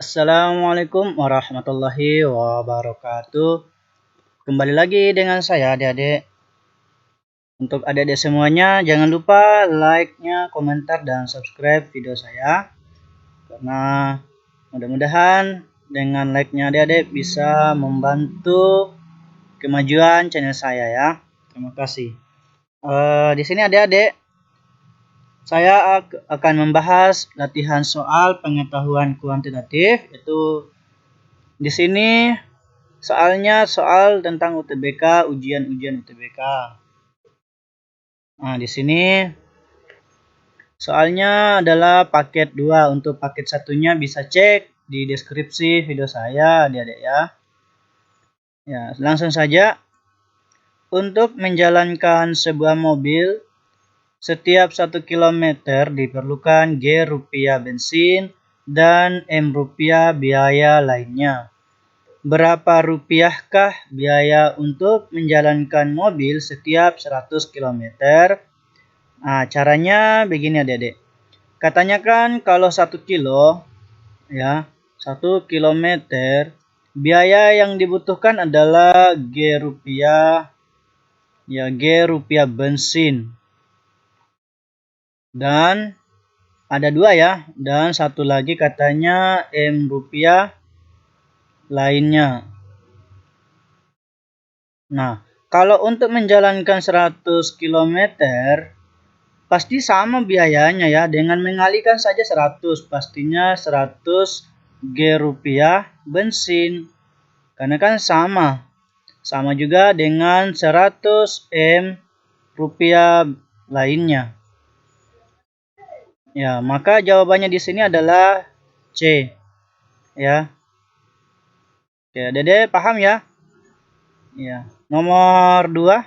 Assalamualaikum warahmatullahi wabarakatuh. Kembali lagi dengan saya adik-adik. Untuk adik-adik semuanya, jangan lupa like-nya, komentar, dan subscribe video saya. Karena mudah-mudahan dengan like-nya adik-adik bisa membantu kemajuan channel saya ya. Terima kasih. Di sini adik-adik, saya akan membahas latihan soal pengetahuan kuantitatif. Itu di sini soalnya soal tentang UTBK, ujian-ujian UTBK. Nah, di sini soalnya adalah paket 2. Untuk paket satunya bisa cek di deskripsi video saya, adik-adik ya. Ya, langsung saja. Untuk menjalankan sebuah mobil, setiap 1 km diperlukan G rupiah bensin dan M rupiah biaya lainnya. Berapa rupiahkah biaya untuk menjalankan mobil setiap 100 km? Nah, caranya begini adik-adik. Katanya kan kalau 1 kilo, ya, 1 kilometer, biaya yang dibutuhkan adalah G rupiah, ya, G rupiah bensin. Dan ada 2 ya, dan satu lagi katanya M rupiah lainnya. Nah, kalau untuk menjalankan 100 km pasti sama biayanya ya, dengan mengalihkan saja 100, pastinya 100 G rupiah bensin. Karena kan sama. Sama juga dengan 100 M rupiah lainnya. Ya, maka jawabannya di sini adalah C. Ya. Oke, Dede paham ya? Ya. Nomor 2.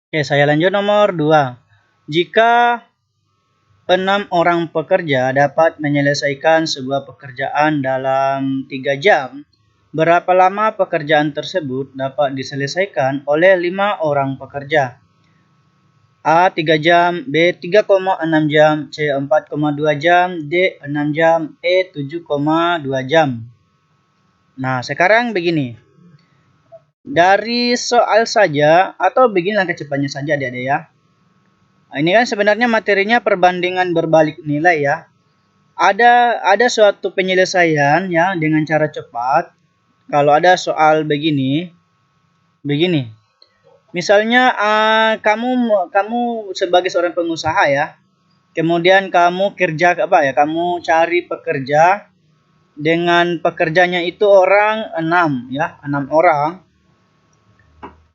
Oke, saya lanjut nomor 2. Jika 6 orang pekerja dapat menyelesaikan sebuah pekerjaan dalam 3 jam, berapa lama pekerjaan tersebut dapat diselesaikan oleh 5 orang pekerja? A. 3 jam, B. 3,6 jam, C. 4,2 jam, D. 6 jam, E. 7,2 jam. Nah, sekarang begini. Dari soal saja, atau begini langkah cepatnya saja adik-adik ya. Ini kan sebenarnya materinya perbandingan berbalik nilai ya. Ada suatu penyelesaian ya dengan cara cepat. Kalau ada soal begini. Misalnya kamu sebagai seorang pengusaha ya. Kemudian kamu kerja Kamu cari pekerja dengan pekerjanya itu orang 6 ya, 6 orang.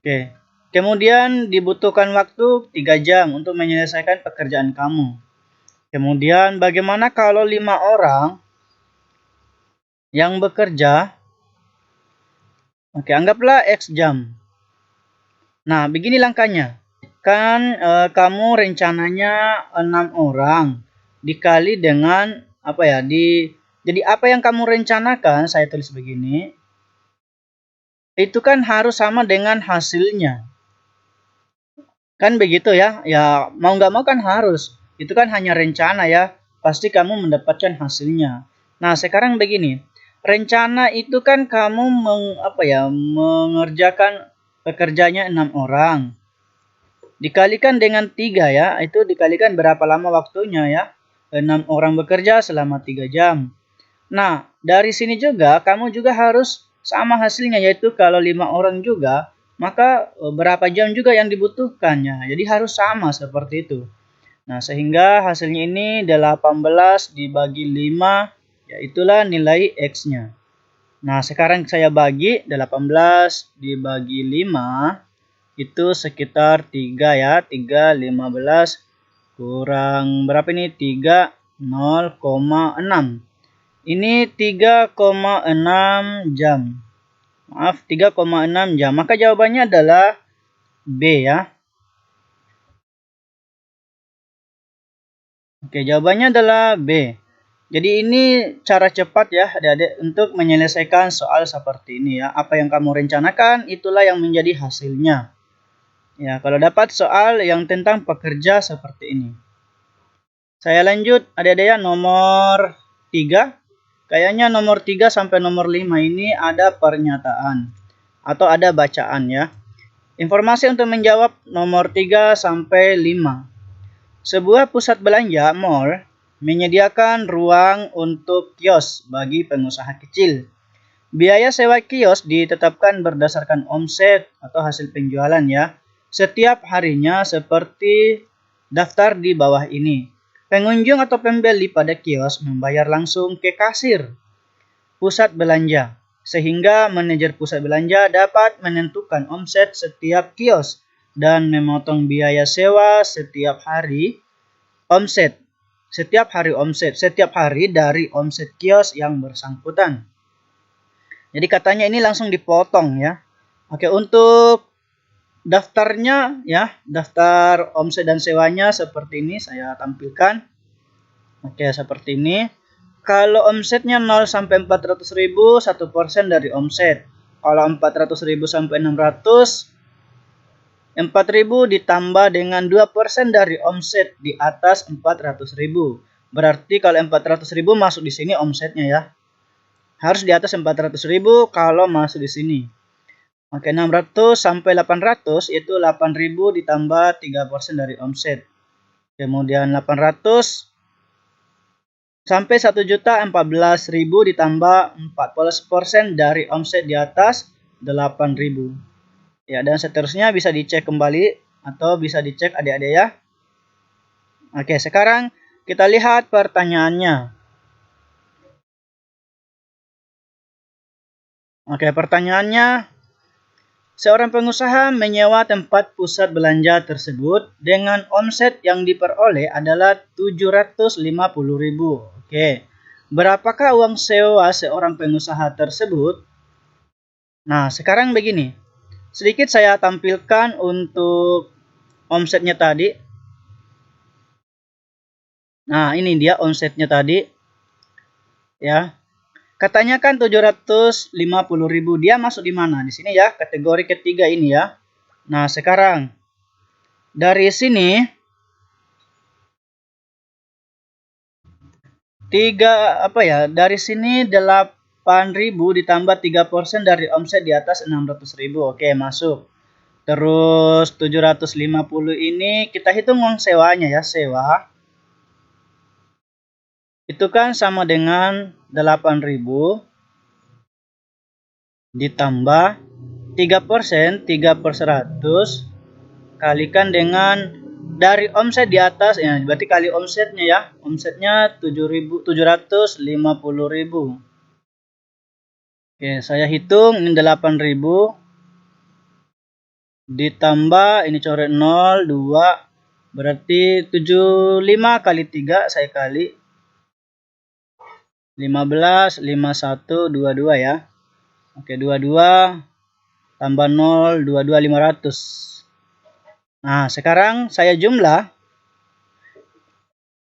Oke. Kemudian dibutuhkan waktu 3 jam untuk menyelesaikan pekerjaan kamu. Kemudian bagaimana kalau 5 orang yang bekerja? Oke, anggaplah X jam. Nah, begini langkahnya. Kan kamu rencananya 6 orang dikali dengan jadi apa yang kamu rencanakan, saya tulis begini. Itu kan harus sama dengan hasilnya. Kan begitu ya, ya mau nggak mau kan harus. Itu kan hanya rencana ya, pasti kamu mendapatkan hasilnya. Nah sekarang begini, rencana itu kan kamu mengerjakan pekerjanya 6 orang. Dikalikan dengan 3 ya, itu dikalikan berapa lama waktunya ya. 6 orang bekerja selama 3 jam. Nah dari sini juga kamu juga harus sama hasilnya, yaitu kalau 5 orang juga, maka berapa jam juga yang dibutuhkannya. Jadi harus sama seperti itu. Nah, sehingga hasilnya ini 18 dibagi 5, yaitulah nilai X-nya. Nah, sekarang saya bagi 18 dibagi 5, itu sekitar 3 ya. 3, 15, kurang berapa ini? 3, 0,6. Ini 3,6 jam. Maaf, 3,6 jam. Maka jawabannya adalah B ya. Oke, jawabannya adalah B. Jadi ini cara cepat ya adik-adik untuk menyelesaikan soal seperti ini ya. Apa yang kamu rencanakan, itulah yang menjadi hasilnya. Ya, kalau dapat soal yang tentang pekerja seperti ini. Saya lanjut adik-adik ya, nomor 3. Kayaknya nomor 3 sampai nomor 5 ini ada pernyataan atau ada bacaan ya. Informasi untuk menjawab nomor 3 sampai 5. Sebuah pusat belanja mall menyediakan ruang untuk kios bagi pengusaha kecil. Biaya sewa kios ditetapkan berdasarkan omset atau hasil penjualan ya. Setiap harinya seperti daftar di bawah ini. Pengunjung atau pembeli pada kios membayar langsung ke kasir pusat belanja, sehingga manajer pusat belanja dapat menentukan omset setiap kios dan memotong biaya sewa setiap hari omset. Setiap hari dari omset kios yang bersangkutan. Jadi katanya ini langsung dipotong ya. Oke, untuk daftarnya ya, daftar omset dan sewanya seperti ini saya tampilkan. Oke, seperti ini. Kalau omsetnya 0 sampai 400.000, 1% dari omset. Kalau 400.000 sampai 600, 4.000 ditambah dengan 2% dari omset di atas 400.000. Berarti kalau 400.000 masuk di sini omsetnya ya. Harus di atas 400.000 kalau masuk di sini. Oke, 600 sampai 800 itu 8.000 ditambah 3% dari omset. Kemudian 800 sampai 1.014.000 ditambah 40% dari omset di atas 8.000. Ya, dan seterusnya bisa dicek kembali atau bisa dicek adik-adik ya. Oke, sekarang kita lihat pertanyaannya. Oke, pertanyaannya. Seorang pengusaha menyewa tempat pusat belanja tersebut dengan omset yang diperoleh adalah 750.000. Oke. Berapakah uang sewa seorang pengusaha tersebut? Nah, sekarang begini. Sedikit saya tampilkan untuk omsetnya tadi. Nah, ini dia omsetnya tadi. Ya. Katanya kan 750.000. Dia masuk di mana? Di sini ya, kategori ketiga ini ya. Nah, sekarang dari sini dari sini 8.000 ditambah 3% dari omset di atas 600.000. Oke, masuk. Terus 750 ini kita hitung uang sewanya ya, sewa. Itu kan sama dengan 8.000 ditambah 3%, 3/100 kalikan dengan dari omset di atas ya, berarti kali omsetnya ya. Omsetnya 750.000. Oke, saya hitung ini 8.000 ditambah ini coret 0, 2 berarti 75 kali 3 saya kali 15, 51, 22 ya. Oke, 22 tambah 0, 22, 500. Nah, sekarang saya jumlah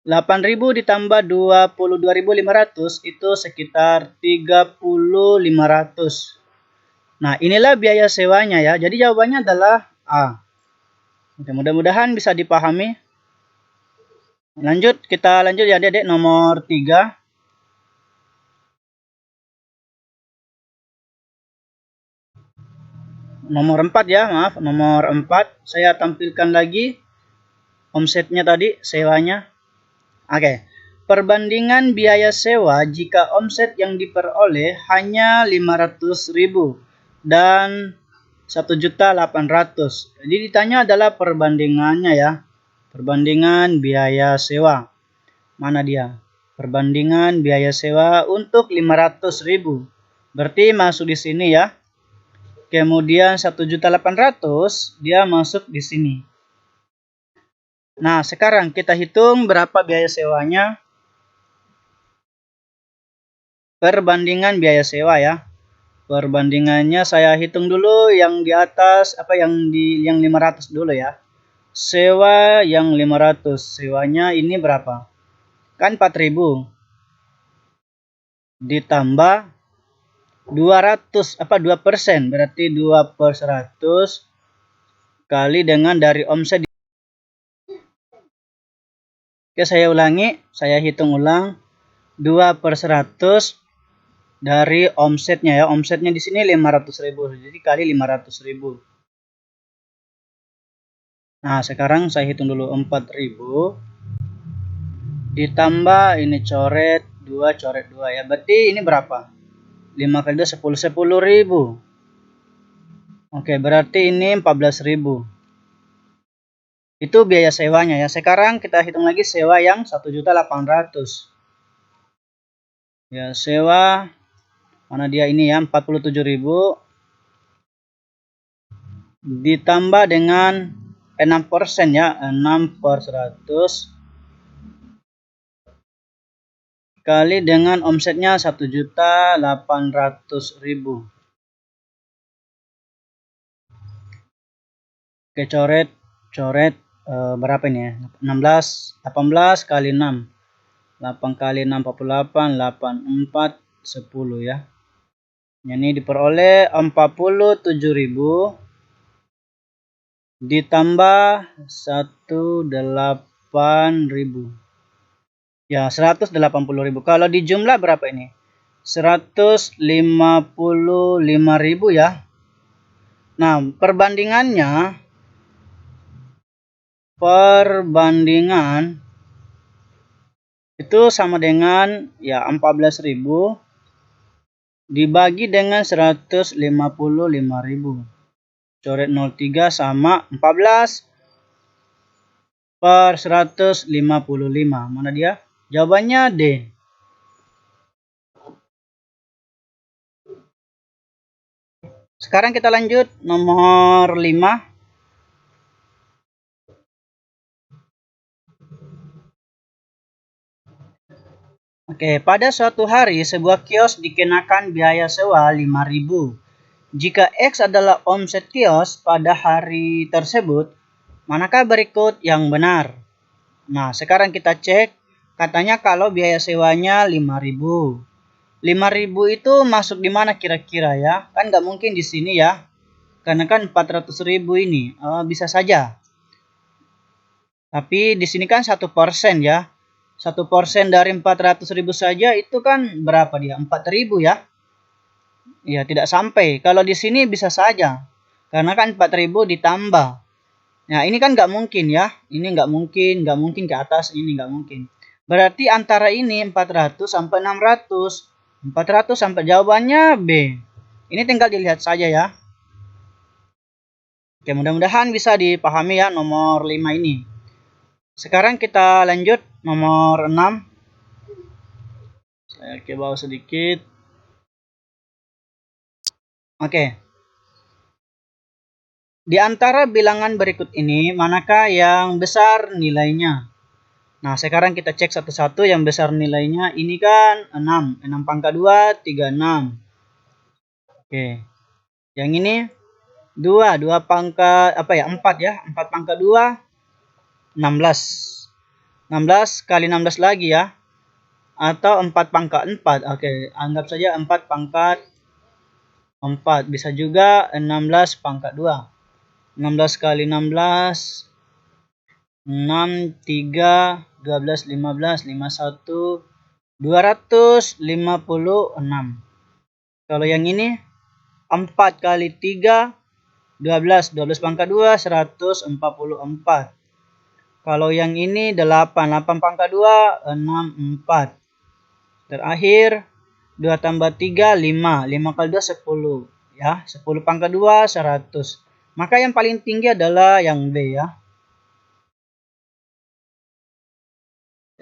8.000 ditambah 22.500 itu sekitar 30.500. Nah, inilah biaya sewanya ya. Jadi jawabannya adalah A. Oke, mudah-mudahan bisa dipahami. Kita lanjut ya adik-adik, nomor 3. Nomor 4 ya, maaf, nomor 4. Saya tampilkan lagi omsetnya tadi, sewanya. Oke. Perbandingan biaya sewa jika omset yang diperoleh hanya 500.000 dan 1.800.000. Jadi ditanya adalah perbandingannya ya. Perbandingan biaya sewa. Mana dia? Perbandingan biaya sewa untuk 500.000. Berarti masuk di sini ya. Kemudian 1.800.000 dia masuk di sini. Nah, sekarang kita hitung berapa biaya sewanya. Perbandingan biaya sewa ya. Perbandingannya saya hitung dulu yang di atas yang 500 dulu ya. Sewa yang 500. Sewanya ini berapa? Kan 4.000. Ditambah 2%, berarti 2/100 kali dengan dari omset. Oke, saya ulangi, saya hitung ulang. 2/100 dari omsetnya ya. Omsetnya di sini 500.000. Jadi kali 500.000. Nah, sekarang saya hitung dulu 4.000 ditambah ini coret 2 ya. Berarti ini berapa? 5 kali 2 10.000. Oke, berarti ini 14.000. Itu biaya sewanya ya. Sekarang kita hitung lagi sewa yang 1.800.000. Ya, sewa mana dia ini ya, 47.000 ditambah dengan 6% ya, 6/100 kali dengan omsetnya 1.800.000. Oke, coret berapa ini ya? 18 kali 6. 8 kali 6 48, 8 4 10 ya. Ini diperoleh 47.000 ditambah 18.000. Ya, 180.000. Kalau di jumlah berapa ini? 155.000 ya. Nah, perbandingan itu sama dengan ya 14.000 dibagi dengan 155.000. Coret 03 sama 14/155. Mana dia? Jawabannya D. Sekarang kita lanjut nomor 5. Oke, pada suatu hari sebuah kios dikenakan biaya sewa 5.000. Jika X adalah omset kios pada hari tersebut, manakah berikut yang benar? Nah, sekarang kita cek. Katanya kalau biaya sewanya 5.000. 5.000 itu masuk di mana kira-kira ya? Kan nggak mungkin di sini ya. Karena kan 400.000 ini. Bisa saja. Tapi di sini kan 1% ya. 1% dari 400.000 saja itu kan berapa dia? 4.000 ya. Ya, tidak sampai. Kalau di sini bisa saja. Karena kan 4.000 ditambah. Nah, ini kan nggak mungkin ya. Ini nggak mungkin ke atas. Ini nggak mungkin. Berarti antara ini 400 sampai 600. 400 sampai jawabannya B. Ini tinggal dilihat saja ya. Oke, mudah-mudahan bisa dipahami ya nomor 5 ini. Sekarang kita lanjut nomor 6. Saya ke bawah sedikit. Oke. Di antara bilangan berikut ini, manakah yang besar nilainya? Nah, sekarang kita cek satu-satu yang besar nilainya. Ini kan 6. 6 pangkat 2, 36. Oke. Yang ini 2. 2 pangkat, 4 ya. 4 pangkat 2, 16. 16 kali 16 lagi ya. Atau 4 pangkat 4. Oke, anggap saja 4 pangkat 4. Bisa juga 16 pangkat 2. 16 kali 16. 6, 3, 12, 15, 51, 256. Kalau yang ini 4 kali 3, 12, 12 pangkat 2, 144. Kalau yang ini 8, 8 pangkat 2, 64. Terakhir 2 tambah 3, 5, 5 kali 2, 10. Ya, 10 pangkat 2, 100. Maka yang paling tinggi adalah yang B ya.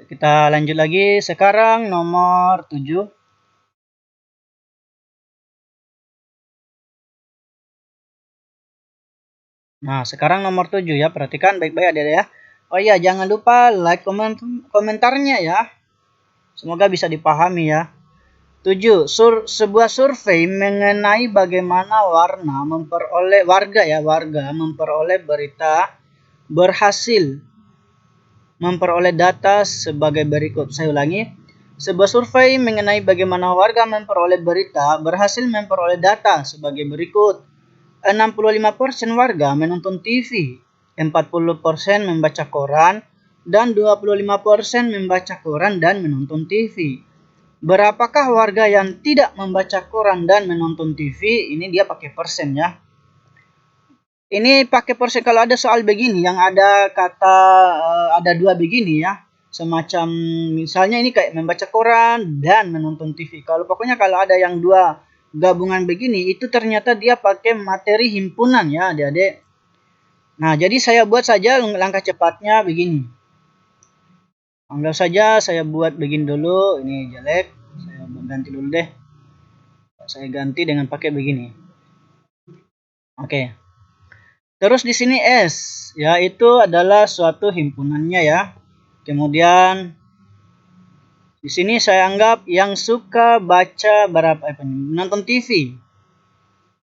Kita lanjut lagi. Sekarang nomor 7. Nah, sekarang nomor 7 ya. Perhatikan baik-baik adik-adik ya. Oh iya, jangan lupa like komentarnya ya. Semoga bisa dipahami ya. 7. Sebuah survei mengenai bagaimana warga memperoleh berita berhasil memperoleh data sebagai berikut. Saya ulangi. Sebuah survei mengenai bagaimana warga memperoleh berita berhasil memperoleh data sebagai berikut. 65% warga menonton TV, 40% membaca koran, dan 25% membaca koran dan menonton TV. Berapakah warga yang tidak membaca koran dan menonton TV? Ini dia pakai persen ya. Ini pakai persen kalau ada soal begini yang ada kata ada dua begini ya. Semacam misalnya ini kayak membaca koran dan menonton TV. Pokoknya kalau ada yang dua gabungan begini itu ternyata dia pakai materi himpunan ya adik-adik. Nah, jadi saya buat saja langkah cepatnya begini. Anggap saja saya buat begini dulu, ini jelek. Saya ganti dulu deh. Saya ganti dengan pakai begini. Oke. Terus di sini S, ya itu adalah suatu himpunannya ya. Kemudian di sini saya anggap yang suka baca nonton TV.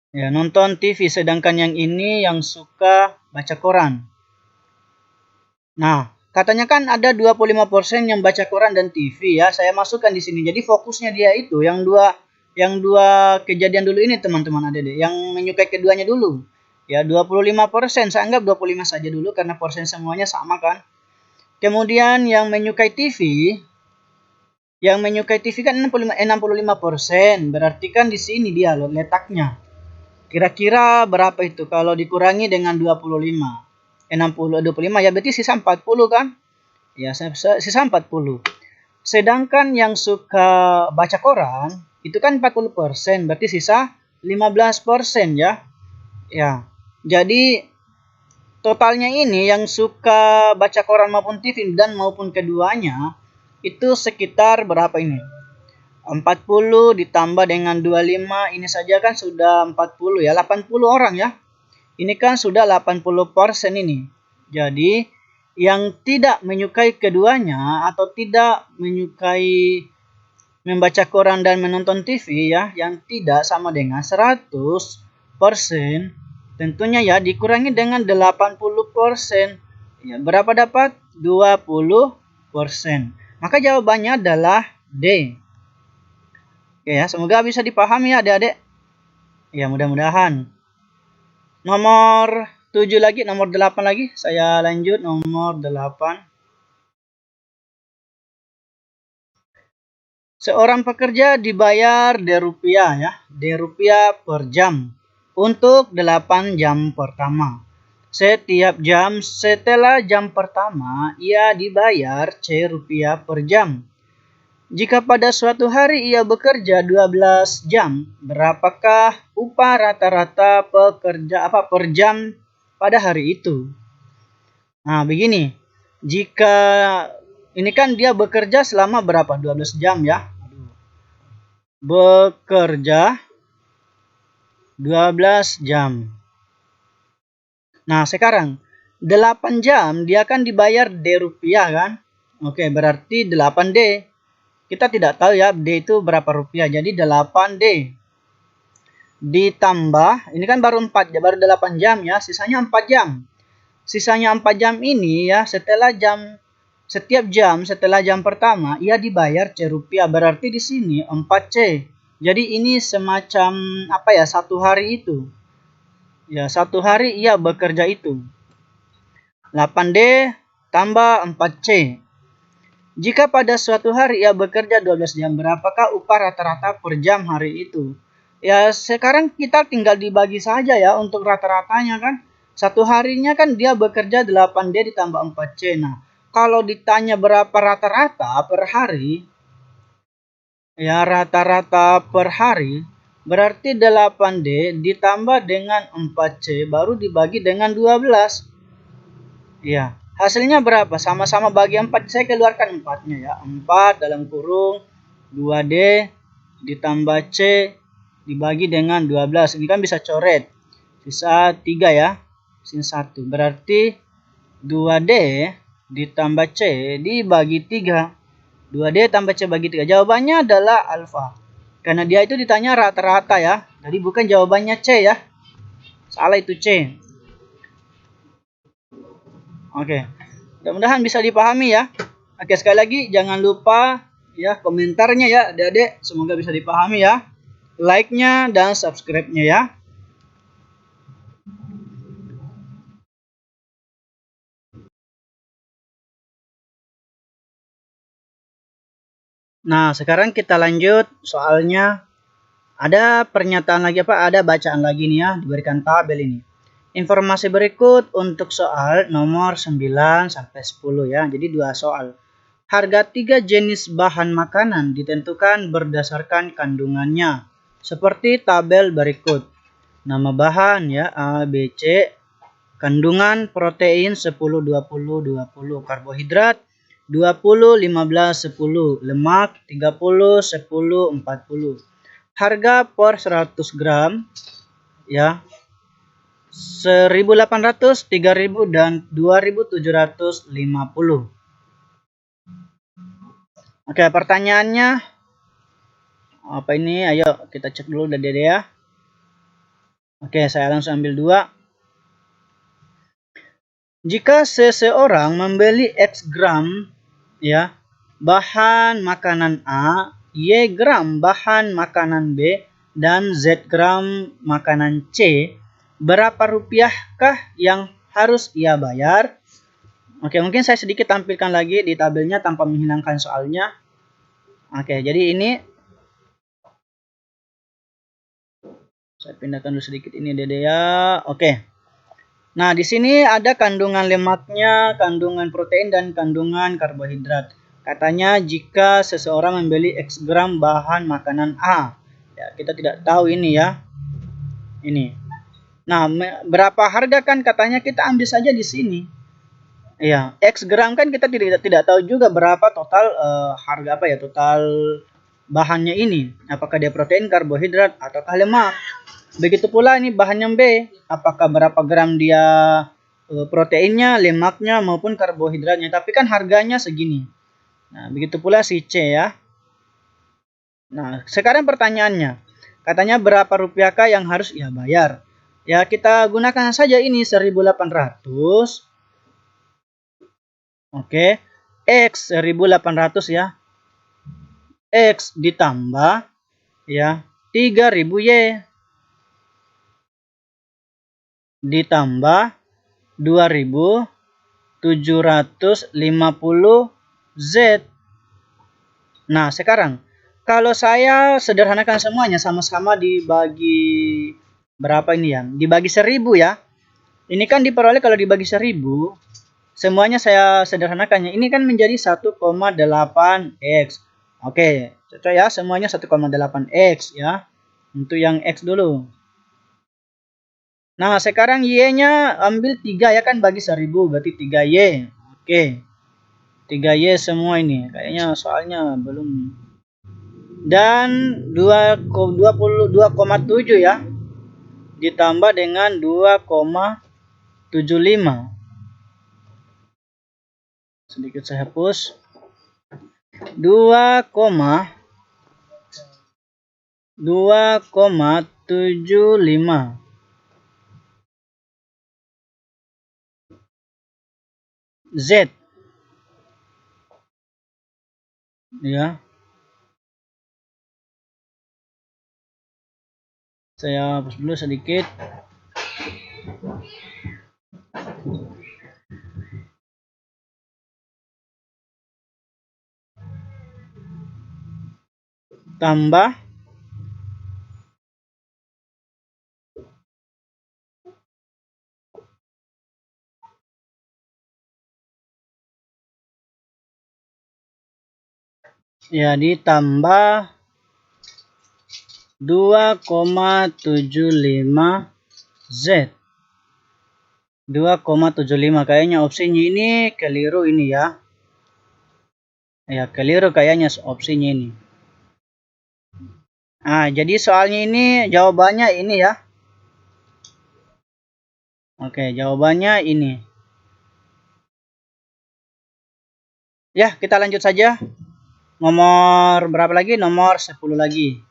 Ya, nonton TV, sedangkan yang ini yang suka baca koran. Nah, katanya kan ada 25% yang baca koran dan TV ya. Saya masukkan di sini. Jadi fokusnya dia itu yang dua kejadian dulu ini teman-teman adik-adik. Yang menyukai keduanya dulu. Ya, 25%. Saya anggap 25 saja dulu karena persen semuanya sama kan. Kemudian yang menyukai TV kan 65%. Berarti kan di sini dia loh letaknya. Kira-kira berapa itu kalau dikurangi dengan 25? 25 ya berarti sisa 40 kan? Ya, sisa 40. Sedangkan yang suka baca koran itu kan 40%, berarti sisa 15% ya. Ya. Jadi totalnya ini yang suka baca koran maupun TV dan maupun keduanya itu sekitar berapa ini? 40 ditambah dengan 25 ini saja kan sudah 40 ya, 80 orang ya. Ini kan sudah 80% ini. Jadi yang tidak menyukai keduanya atau tidak menyukai membaca koran dan menonton TV ya, yang tidak sama dengan 100%, tentunya ya dikurangi dengan 80%. Ya, berapa dapat? 20%. Maka jawabannya adalah D. Oke ya, semoga bisa dipahami ya adik-adik. Ya, mudah-mudahan. Nomor 7 lagi, nomor 8 lagi. Saya lanjut nomor 8. Seorang pekerja dibayar Rp ya, Rp per jam untuk 8 jam pertama. Setiap jam setelah jam pertama, ia dibayar Rp per jam. Jika pada suatu hari ia bekerja 12 jam, berapakah upah rata-rata pekerja per jam pada hari itu? Nah, begini. Jika ini kan dia bekerja selama berapa? 12 jam ya. Bekerja 12 jam. Nah, sekarang 8 jam dia kan dibayar Rp kan? Oke, berarti 8D. Kita tidak tahu ya D itu berapa rupiah. Jadi 8D ditambah, ini kan baru 8 jam ya, sisanya 4 jam. Sisanya 4 jam ini ya, setiap jam setelah jam pertama ia dibayar Rp. Berarti di sini 4C. Jadi ini semacam satu hari itu. Ya, satu hari ia bekerja itu. 8D tambah 4C. Jika pada suatu hari ia bekerja 12 jam, berapakah upah rata-rata per jam hari itu? Ya, sekarang kita tinggal dibagi saja ya untuk rata-ratanya kan. Satu harinya kan dia bekerja 8D ditambah 4C. Nah, kalau ditanya berapa rata-rata per hari, ya rata-rata per hari, berarti 8D ditambah dengan 4C baru dibagi dengan 12. Ya. Hasilnya berapa? Sama-sama bagi 4. Saya keluarkan 4-nya ya. 4 dalam kurung 2D ditambah C dibagi dengan 12. Ini kan bisa coret. Sisa 3 ya. Sisa 1. Berarti 2D ditambah C dibagi 3. 2D tambah C bagi 3. Jawabannya adalah alfa. Karena dia itu ditanya rata-rata ya. Jadi bukan jawabannya C ya. Salah itu C. Oke, mudah-mudahan bisa dipahami ya. Oke, sekali lagi jangan lupa ya komentarnya ya adik-adik. Semoga bisa dipahami ya. Like-nya dan subscribe-nya ya. Nah, sekarang kita lanjut soalnya. Ada pernyataan lagi ada bacaan lagi nih ya, diberikan tabel ini. Informasi berikut untuk soal nomor 9 sampai 10 ya. Jadi 2 soal. Harga 3 jenis bahan makanan ditentukan berdasarkan kandungannya. Seperti tabel berikut. Nama bahan ya A, B, C. Kandungan protein 10, 20, 20. Karbohidrat 20, 15, 10. Lemak 30, 10, 40. Harga per 100 gram ya 1.800, 3.000 dan 2.750. Oke, pertanyaannya apa ini? Ayo kita cek dulu dari Dede ya. Oke, saya langsung ambil 2. Jika seseorang membeli X gram ya bahan makanan A, Y gram bahan makanan B, dan Z gram makanan C, berapa rupiahkah yang harus ia bayar? Oke, mungkin saya sedikit tampilkan lagi di tabelnya tanpa menghilangkan soalnya. Oke, jadi ini saya pindahkan dulu sedikit ini Dede ya. Oke. Nah, di sini ada kandungan lemaknya, kandungan protein, dan kandungan karbohidrat. Katanya jika seseorang membeli X gram bahan makanan A. Ya, kita tidak tahu ini ya. Ini. Nah, berapa harga kan katanya kita ambil saja di sini. Iya, X gram kan kita tidak tahu juga berapa total harga total bahannya ini. Apakah dia protein, karbohidrat, ataukah lemak. Begitu pula ini bahannya B, apakah berapa gram dia proteinnya, lemaknya maupun karbohidratnya. Tapi kan harganya segini. Nah, begitu pula si C ya. Nah, sekarang pertanyaannya. Katanya berapa rupiahkah yang harus ia bayar? Ya, kita gunakan saja ini 1.800. Oke. X 1.800 ya. X ditambah ya 3.000 Y ditambah 2.750 Z. Nah, sekarang kalau saya sederhanakan semuanya sama-sama dibagi berapa ini ya? Dibagi 1.000 ya. Ini kan diperoleh kalau dibagi 1.000, semuanya saya sederhanakannya. Ini kan menjadi 1,8X. Oke, cocok ya, semuanya 1,8X ya. Untuk yang X dulu. Nah, sekarang Y-nya ambil 3 ya kan, bagi 1.000 berarti 3Y. Oke. 3Y semua ini. Kayaknya soalnya belum. Dan 2,7 ya. Ditambah dengan 2,75. Sedikit saya hapus. 2,75 Z ya. Saya hapus dulu sedikit. Tambah ya ditambah 2,75 Z. 2,75 kayaknya opsinya ini keliru ini ya. Ya, keliru kayaknya opsinya ini. Nah, jadi soalnya ini jawabannya ini ya. Oke, jawabannya ini. Ya, kita lanjut saja. Nomor berapa lagi? Nomor 10 lagi.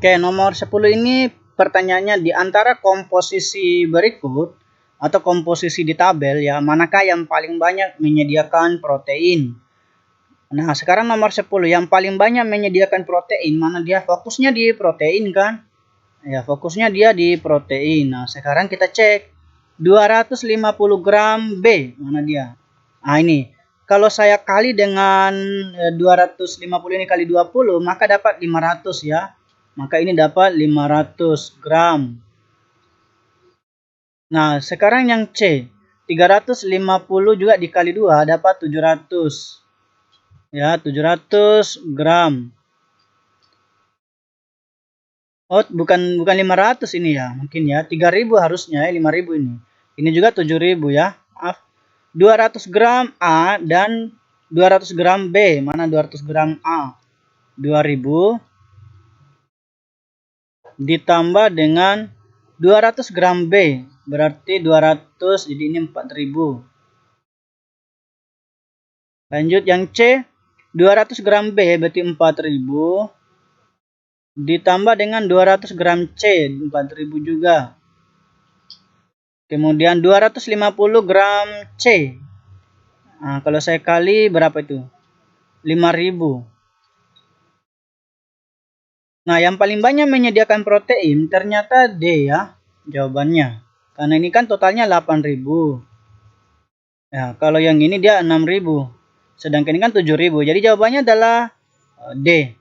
Oke, nomor 10 ini pertanyaannya di antara komposisi berikut atau komposisi di tabel ya, manakah yang paling banyak menyediakan protein? Nah, sekarang nomor 10 yang paling banyak menyediakan protein, mana dia? Fokusnya di protein kan? Ya, fokusnya dia di protein. Nah, sekarang kita cek 250 gram B, mana dia? Nah, ini kalau saya kali dengan 250 ini kali 20, maka dapat 500 ya. Maka ini dapat 500 gram. Nah, sekarang yang C. 350 juga dikali 2 dapat 700. Ya, 700 gram. Oh, bukan 500 ini ya. Mungkin ya. 3000 harusnya ya, 5000 ini. Ini juga 7000 ya. Maaf. 200 gram A dan 200 gram B. Mana 200 gram A? 2000 ditambah dengan 200 gram B. Berarti 200, jadi ini 4000. Lanjut yang C. 200 gram B berarti 4000. Ditambah dengan 200 gram C, 4000 juga. Kemudian 250 gram C. Nah, kalau saya kali berapa itu? 5000. Nah, yang paling banyak menyediakan protein ternyata D ya, jawabannya. Karena ini kan totalnya 8000. Ya, kalau yang ini dia 6000. Sedangkan ini kan 7000. Jadi jawabannya adalah D.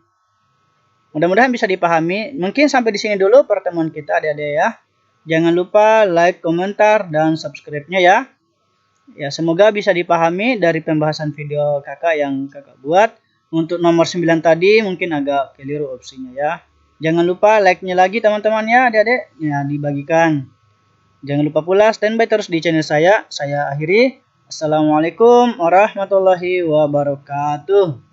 Mudah-mudahan bisa dipahami. Mungkin sampai di sini dulu pertemuan kita adik-adik ya. Jangan lupa like, komentar, dan subscribe-nya ya. Ya, semoga bisa dipahami dari pembahasan video kakak yang kakak buat. Untuk nomor 9 tadi mungkin agak keliru opsinya ya. Jangan lupa like-nya lagi teman-teman ya adik-adik. Ya, dibagikan. Jangan lupa pula standby terus di channel saya. Saya akhiri. Assalamualaikum warahmatullahi wabarakatuh.